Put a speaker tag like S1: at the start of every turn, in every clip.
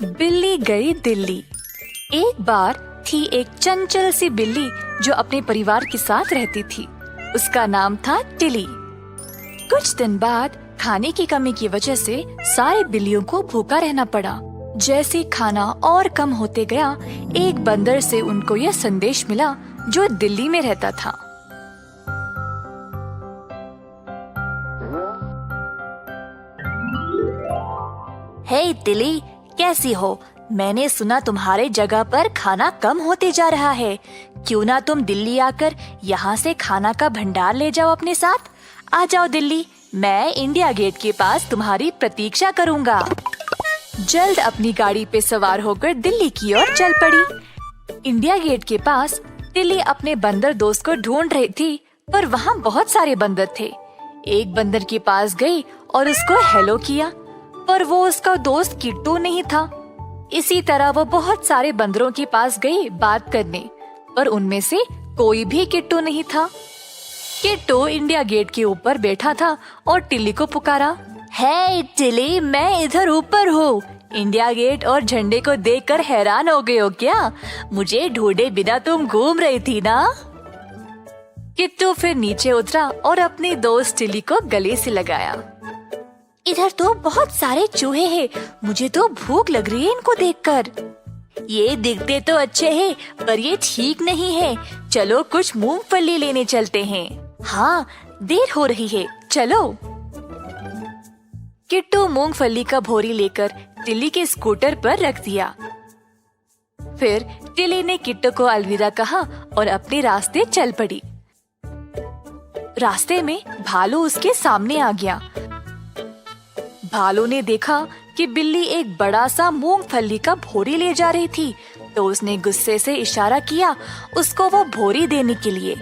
S1: बिल्ली गई दिल्ली। एक बार थी एक चंचल सी बिल्ली जो अपने परिवार के साथ रहती थी। उसका नाम था टिली। कुछ दिन बाद खाने की कमी की वजह से सारे बिल्लियों को भूखा रहना पड़ा। जैसे खाना और कम होते गया, एक बंदर से उनको यह संदेश मिला जो दिल्ली में रहता था। हे टिली, कैसी हो? मैंने सुना तुम्हारे जगह पर खाना कम होते जा रहा है। क्यों ना तुम दिल्ली आकर यहाँ से खाना का भंडार ले जाओ अपने साथ। आ जाओ दिल्ली, मैं इंडिया गेट के पास तुम्हारी प्रतीक्षा करूँगा। जल्द अपनी गाड़ी पे सवार होकर दिल्ली की ओर चल पड़ी। इंडिया गेट के पास टिली अपने बंदर दोस्त को ढूंढ रही थी, पर वहाँ बहुत सारे बंदर थे। एक बंदर के पास गई और उसको हेलो किया, पर वो उसका दोस्त किट्टू नहीं था। इसी तरह वो बहुत सारे बंदरों के पास गई बात करने, पर उनमें से कोई भी किट्टू नहीं था। किट्टू इंडिया गेट के ऊपर बैठा था और टिली को पुकारा, हे टिली, मैं इधर ऊपर हूँ। इंडिया गेट और झंडे को देखकर हैरान हो गए हो क्या? मुझे ढूंढे बिना तुम घूम रही थी ना? किट्टू फिर नीचे उतरा और अपनी दोस्त टिली को गले से लगाया। इधर तो बहुत सारे चूहे हैं, मुझे तो भूख लग रही है इनको देखकर। ये दिखते तो अच्छे हैं, पर ये ठीक नहीं है। चलो कुछ मूंगफली लेने चलते हैं। हाँ, देर हो रही है, चलो। किट्टू मूंगफली का भोरी लेकर टिली के स्कूटर पर रख दिया। फिर टिली ने किट्टू को अलविदा कहा और अपने रास्ते चल पड़ी। रास्ते में भालू उसके सामने आ गया। भालू ने देखा कि बिल्ली एक बड़ा सा मूंगफली का भोरी ले जा रही थी, तो उसने गुस्से से इशारा किया उसको वो भोरी देने के लिए।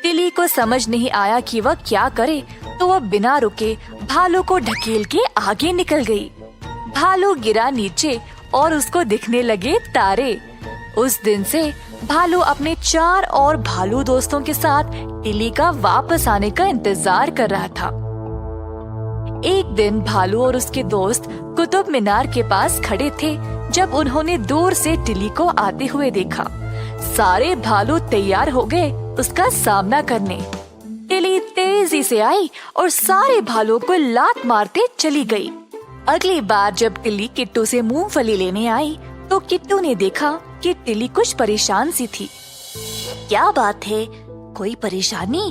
S1: टिली को समझ नहीं आया कि वह क्या करे, तो वह बिना रुके भालू को ढकेल के आगे निकल गई। भालू गिरा नीचे और उसको दिखने लगे तारे। उस दिन से भालू अपने 4 और भालू दोस्तों के साथ टिली का वापस आने का इंतजार कर रहा था। एक दिन भालू और उसके दोस्त कुतुब मीनार के पास खड़े थे जब उन्होंने दूर से टिली को आते हुए देखा। सारे भालू तैयार हो गए उसका सामना करने। टिली तेजी से आई और सारे भालुओं को लात मारते चली गई। अगली बार जब टिली किट्टू से मूंगफली लेने आई, तो किट्टू ने देखा कि टिली कुछ परेशान सी थी। क्या बात है, कोई परेशानी?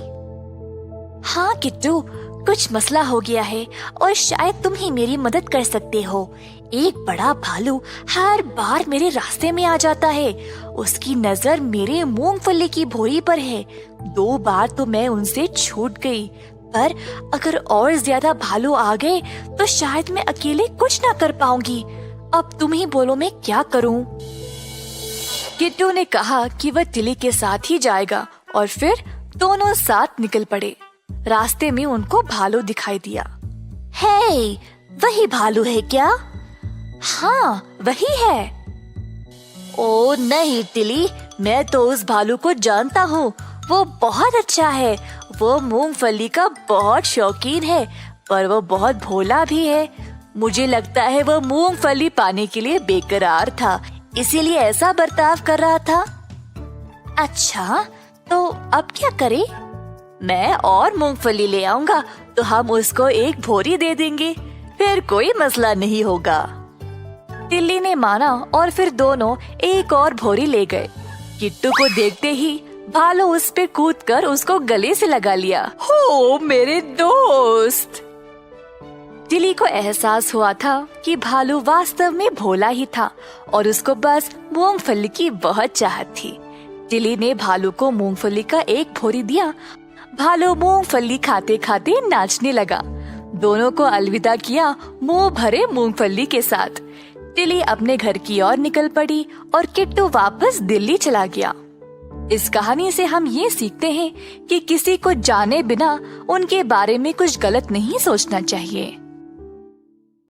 S1: हाँ किट्टू, कुछ मसला हो गया है और शायद तुम ही मेरी मदद कर सकते हो। एक बड़ा भालू हर बार मेरे रास्ते में आ जाता है। उसकी नजर मेरे मूंगफली की भोरी पर है। 2 बार तो मैं उनसे छूट गई, पर अगर और ज्यादा भालू आ गए तो शायद मैं अकेले कुछ ना कर पाऊंगी। अब तुम ही बोलो मैं क्या करूं? किट्टू ने कहा कि वह टिली के साथ ही जाएगा और फिर दोनों साथ निकल पड़े। रास्ते में उनको भालू दिखाई दिया। हे, वही भालू है क्या? हाँ, वही है। ओ नहीं टिली, मैं तो उस भालू को जानता हूँ। वो बहुत अच्छा है। वो मूंगफली का बहुत शौकीन है, पर वो बहुत भोला भी है। मुझे लगता है वो मूंगफली पाने के लिए बेकरार था, इसीलिए ऐसा बर्ताव कर रहा था। अच्छा, तो अब क्या करें? मैं और मूंगफली ले आऊंगा तो हम उसको एक भोरी दे देंगे, फिर कोई मसला नहीं होगा। टिल्ली ने माना और फिर दोनों एक और भोरी ले गए। किट्टू को देखते ही भालू उस पे कूदकर उसको गले से लगा लिया। हो मेरे दोस्त! टिल्ली को एहसास हुआ था कि भालू वास्तव में भोला ही था और उसको बस मूंगफली की बहुत चाहत थी। टिल्ली ने भालू को मूंगफली का एक भोरी दिया। भालू मूंगफली खाते खाते नाचने लगा। दोनों को अलविदा किया मुंह भरे मूंगफली के साथ। टिली अपने घर की ओर निकल पड़ी और किट्टू वापस दिल्ली चला गया। इस कहानी से हम ये सीखते हैं कि किसी को जाने बिना उनके बारे में कुछ गलत नहीं सोचना चाहिए।